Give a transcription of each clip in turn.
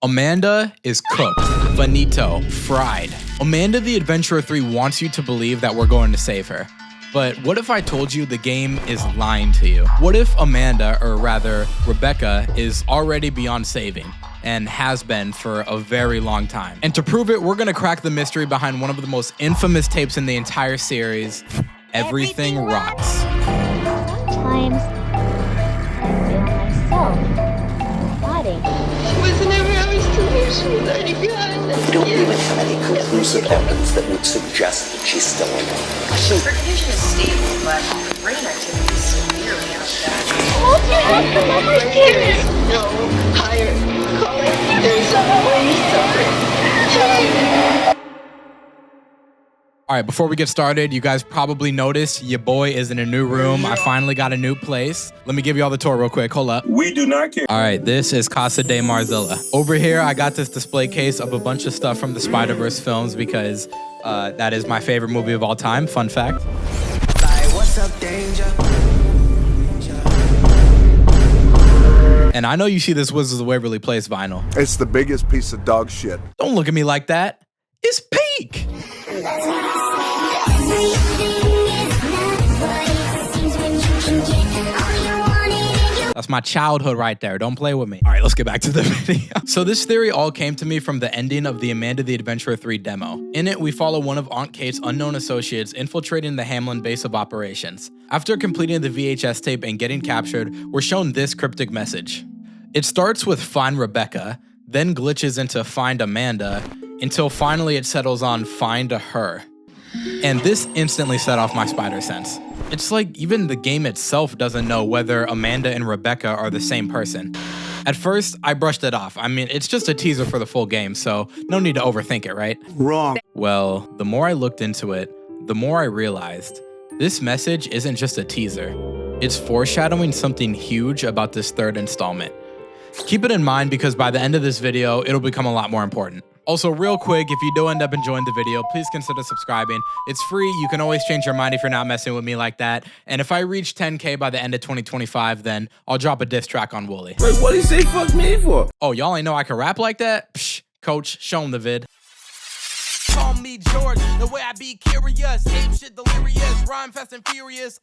Amanda is cooked, finito, fried. Amanda the Adventurer 3 wants you to believe that we're going to save her. But what if I told you the game is lying to you? What if Amanda, or rather Rebecca, is already beyond saving and has been for a very long time? And to prove it, we're gonna crack the mystery behind one of the most infamous tapes in the entire series, Everything Rots. Sometimes I feel myself rotting. Was never our solution hiding behind us. We don't even have any conclusive evidence that would suggest that she's still alive. Circulation is stable, but brain activity is severely affected. Hold your head from over here. No higher calling. There's only suffering. All right, before we get started, you guys probably noticed your boy is in a new room. I finally got a new place. Let me give you all the tour real quick. Hold up. We do not care. All right, this is Casa de Marzilla. Over here, I got this display case of a bunch of stuff from the Spider-Verse films because that is my favorite movie of all time. Fun fact. Like, what's up, danger? And I know you see this Wizards of Waverly Place vinyl. It's the biggest piece of dog shit. Don't look at me like that. It's peak. That's my childhood right there. Don't play with me. All right, let's get back to the video. So this theory all came to me from the ending of the Amanda the Adventurer 3 demo. In it, we follow one of Aunt Kate's unknown associates infiltrating the Hamlin base of operations. After completing the VHS tape and getting captured, we're shown this cryptic message. It starts with find Rebecca, then glitches into find Amanda, until finally it settles on find a her. And this instantly set off my spider sense. It's like even the game itself doesn't know whether Amanda and Rebecca are the same person. At first, I brushed it off. I mean, it's just a teaser for the full game, so no need to overthink it, right? Wrong. Well, the more I looked into it, the more I realized this message isn't just a teaser. It's foreshadowing something huge about this third installment. Keep it in mind because by the end of this video, it'll become a lot more important. Also, real quick, if you do end up enjoying the video, please consider subscribing. It's free. You can always change your mind if you're not messing with me like that. And if I reach 10K by the end of 2025, then I'll drop a diss track on Wooly. Wait, what did he say fuck me for? Oh, y'all ain't know I can rap like that? Psh, coach, show him the vid. Call me George, the way I be curious, ape shit delirious, rhyme fast and furious.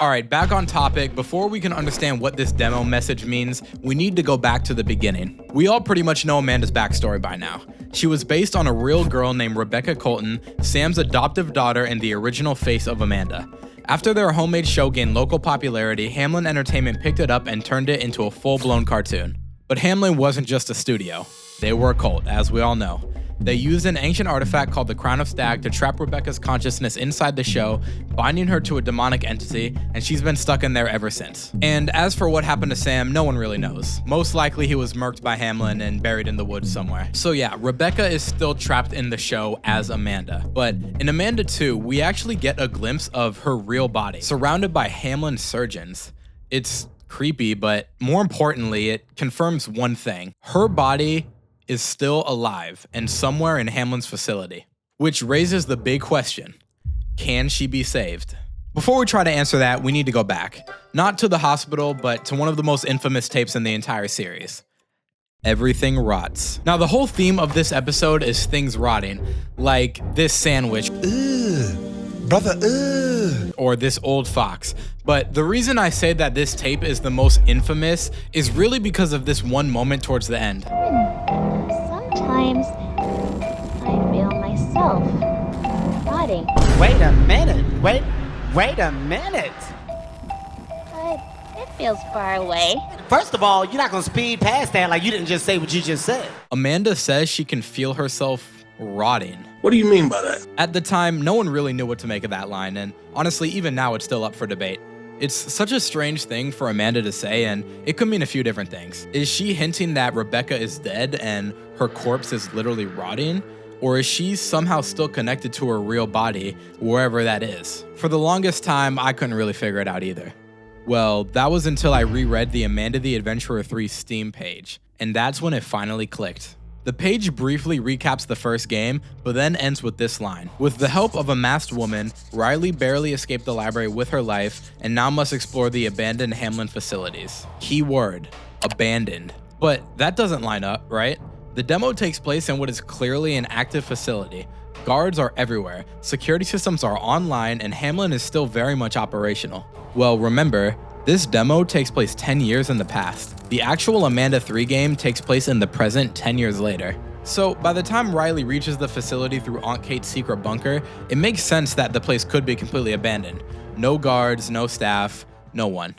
All right, back on topic. Before we can understand what this demo message means, we need to go back to the beginning. We all pretty much know Amanda's backstory by now. She was based on a real girl named Rebecca Colton, Sam's adoptive daughter and the original face of Amanda. After their homemade show gained local popularity, Hamlin Entertainment picked it up and turned it into a full-blown cartoon. But Hamlin wasn't just a studio. They were a cult, as we all know. They used an ancient artifact called the Crown of Stag to trap Rebecca's consciousness inside the show, binding her to a demonic entity, and she's been stuck in there ever since. And as for what happened to Sam, no one really knows. Most likely he was murked by Hamlin and buried in the woods somewhere. So yeah, Rebecca is still trapped in the show as Amanda. But in Amanda 2, we actually get a glimpse of her real body, surrounded by Hamlin surgeons. It's creepy, but more importantly, it confirms one thing. Her body is still alive and somewhere in Hamlin's facility, which raises the big question, can she be saved? Before we try to answer that, we need to go back, not to the hospital, but to one of the most infamous tapes in the entire series. Everything Rots. Now, the whole theme of this episode is things rotting, like this sandwich. Brother, Or this old fox. But the reason I say that this tape is the most infamous is really because of this one moment towards the end. Sometimes I feel myself rotting. Wait a minute. Wait a minute. But it feels far away. First of all, you're not gonna speed past that like you didn't just say what you just said. Amanda says she can feel herself rotting. What do you mean by that? At the time, no one really knew what to make of that line, and honestly, even now it's still up for debate. It's such a strange thing for Amanda to say, and it could mean a few different things. Is she hinting that Rebecca is dead and her corpse is literally rotting? Or is she somehow still connected to her real body, wherever that is? For the longest time, I couldn't really figure it out either. Well, that was until I reread the Amanda the Adventurer 3 Steam page, and that's when it finally clicked. The page briefly recaps the first game, but then ends with this line. With the help of a masked woman, Riley barely escaped the library with her life and now must explore the abandoned Hamlin facilities. Key word, abandoned. But that doesn't line up, right? The demo takes place in what is clearly an active facility. Guards are everywhere, security systems are online, and Hamlin is still very much operational. Well, remember, this demo takes place 10 years in the past. The actual Amanda 3 game takes place in the present 10 years later. So by the time Riley reaches the facility through Aunt Kate's secret bunker, it makes sense that the place could be completely abandoned. No guards, no staff, no one.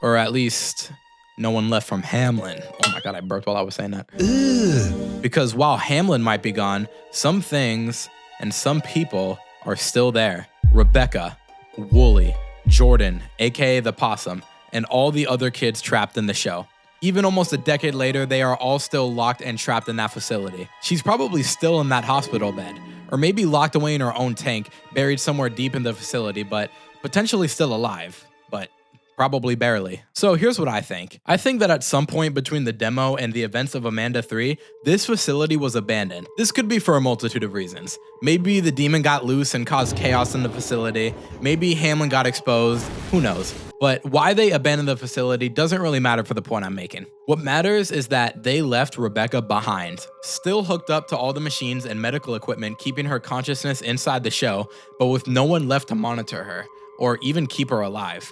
Or at least, no one left from Hamlin. Oh my God, I burped while I was saying that. Ugh. Because while Hamlin might be gone, some things and some people are still there. Rebecca, Wooly, Jordan, aka the Possum, and all the other kids trapped in the show. Even almost a decade later, they are all still locked and trapped in that facility. She's probably still in that hospital bed, or maybe locked away in her own tank, buried somewhere deep in the facility, but potentially still alive, but probably barely. So here's what I think. I think that at some point between the demo and the events of Amanda 3, this facility was abandoned. This could be for a multitude of reasons. Maybe the demon got loose and caused chaos in the facility. Maybe Hamlin got exposed. Who knows? But why they abandoned the facility doesn't really matter for the point I'm making. What matters is that they left Rebecca behind, still hooked up to all the machines and medical equipment, keeping her consciousness inside the show, but with no one left to monitor her, or even keep her alive.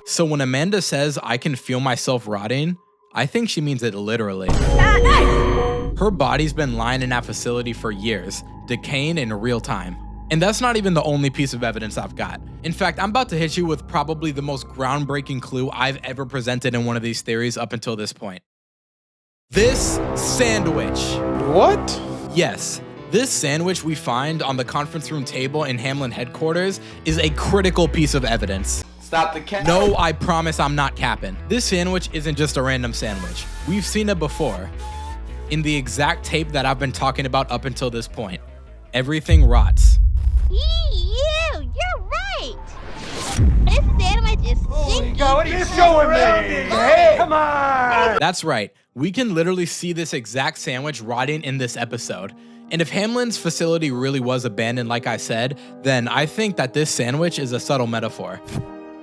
So when Amanda says, "I can feel myself rotting," I think she means it literally. Her body's been lying in that facility for years, decaying in real time. And that's not even the only piece of evidence I've got. In fact, I'm about to hit you with probably the most groundbreaking clue I've ever presented in one of these theories up until this point. This sandwich. What? Yes. This sandwich we find on the conference room table in Hamlin headquarters is a critical piece of evidence. Stop the cap. No, I promise I'm not capping. This sandwich isn't just a random sandwich. We've seen it before. In the exact tape that I've been talking about up until this point. Everything rots. You're right. This sandwich is stinky. What are you showing me? Hey, come on! That's right. We can literally see this exact sandwich rotting in this episode. And if Hamlin's facility really was abandoned, like I said, then I think that this sandwich is a subtle metaphor.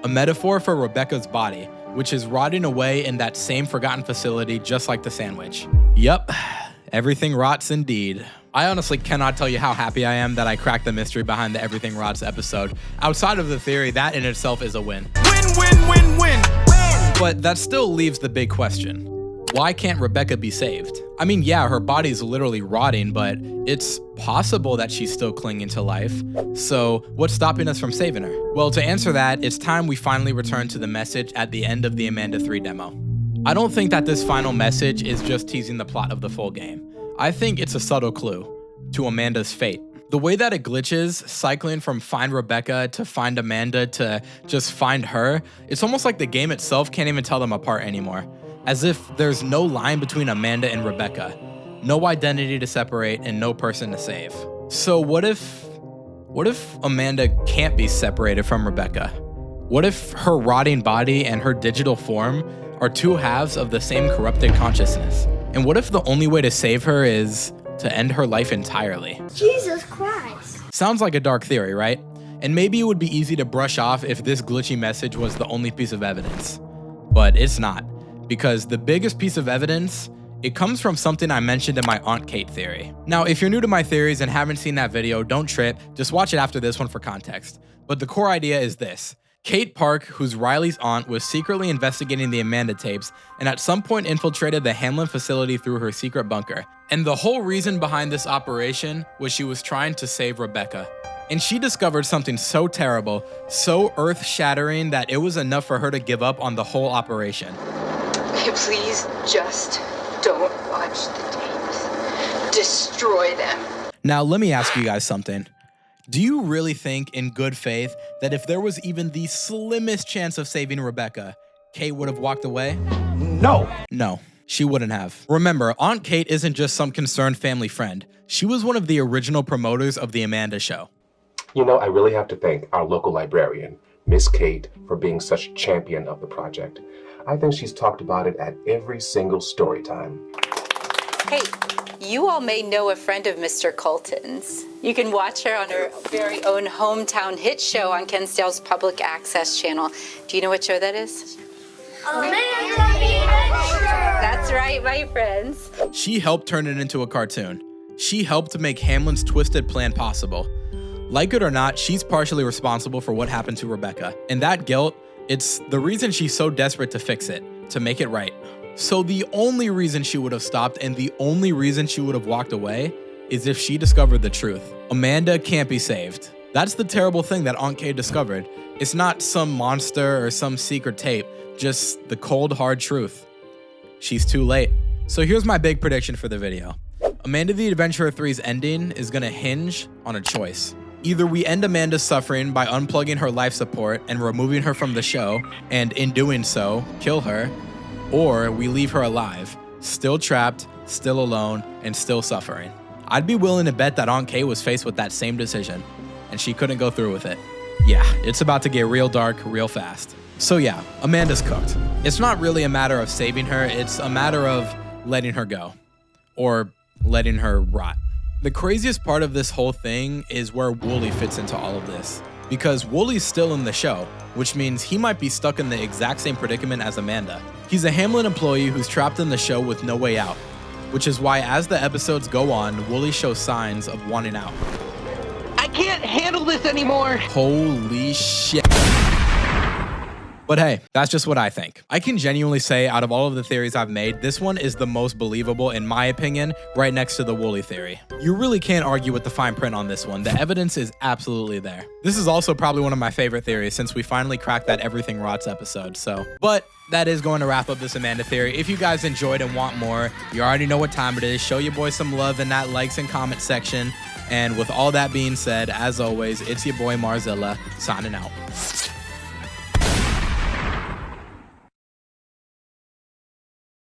A metaphor for Rebecca's body, which is rotting away in that same forgotten facility just like the sandwich. Yup, everything rots indeed. I honestly cannot tell you how happy I am that I cracked the mystery behind the Everything Rots episode. Outside of the theory, that in itself is a win. Win, win, win, win. But that still leaves the big question. Why can't Rebecca be saved? I mean, yeah, her body's literally rotting, but it's possible that she's still clinging to life. So what's stopping us from saving her? Well, to answer that, it's time we finally return to the message at the end of the Amanda 3 demo. I don't think that this final message is just teasing the plot of the full game. I think it's a subtle clue to Amanda's fate. The way that it glitches, cycling from find Rebecca to find Amanda to just find her, it's almost like the game itself can't even tell them apart anymore. As if there's no line between Amanda and Rebecca, no identity to separate and no person to save. So what if Amanda can't be separated from Rebecca? What if her rotting body and her digital form are two halves of the same corrupted consciousness? And what if the only way to save her is to end her life entirely? Jesus Christ. Sounds like a dark theory, right? And maybe it would be easy to brush off if this glitchy message was the only piece of evidence. But it's not. Because the biggest piece of evidence, it comes from something I mentioned in my Aunt Kate theory. Now, if you're new to my theories and haven't seen that video, don't trip, just watch it after this one for context. But the core idea is this. Kate Park, who's Riley's aunt, was secretly investigating the Amanda tapes and at some point infiltrated the Hamlin facility through her secret bunker. And the whole reason behind this operation was she was trying to save Rebecca. And she discovered something so terrible, so earth-shattering that it was enough for her to give up on the whole operation. Please just don't watch the tapes. Destroy them. Now, let me ask you guys something. Do you really think in good faith that if there was even the slimmest chance of saving Rebecca, Kate would have walked away? No. No, she wouldn't have. Remember, Aunt Kate isn't just some concerned family friend. She was one of the original promoters of the Amanda show. You know, I really have to thank our local librarian, Miss Kate, for being such a champion of the project. I think she's talked about it at every single story time. Hey, you all may know a friend of Mr. Colton's. You can watch her on her very own hometown hit show on Ken Stale's public access channel. Do you know what show that is? Amanda the Adventurer! That's right, my friends. She helped turn it into a cartoon. She helped make Hamlin's twisted plan possible. Like it or not, she's partially responsible for what happened to Rebecca. And that guilt, it's the reason she's so desperate to fix it, to make it right. So the only reason she would have stopped and the only reason she would have walked away is if she discovered the truth. Amanda can't be saved. That's the terrible thing that Aunt Kay discovered. It's not some monster or some secret tape, just the cold, hard truth. She's too late. So here's my big prediction for the video. Amanda the Adventurer 3's ending is gonna hinge on a choice. Either we end Amanda's suffering by unplugging her life support and removing her from the show, and in doing so, kill her, or we leave her alive, still trapped, still alone, and still suffering. I'd be willing to bet that Aunt Kay was faced with that same decision, and she couldn't go through with it. Yeah, it's about to get real dark real fast. So yeah, Amanda's cooked. It's not really a matter of saving her, it's a matter of letting her go. Or letting her rot. The craziest part of this whole thing is where Wooly fits into all of this. Because Wooly's still in the show, which means he might be stuck in the exact same predicament as Amanda. He's a Hamlin employee who's trapped in the show with no way out, which is why as the episodes go on, Wooly shows signs of wanting out. I can't handle this anymore. Holy shit. But hey, that's just what I think. I can genuinely say out of all of the theories I've made, this one is the most believable in my opinion, right next to the Wooly theory. You really can't argue with the fine print on this one. The evidence is absolutely there. This is also probably one of my favorite theories since we finally cracked that Everything Rots episode, But that is going to wrap up this Amanda theory. If you guys enjoyed and want more, you already know what time it is. Show your boy some love in that likes and comment section. And with all that being said, as always, it's your boy Marzilla, signing out.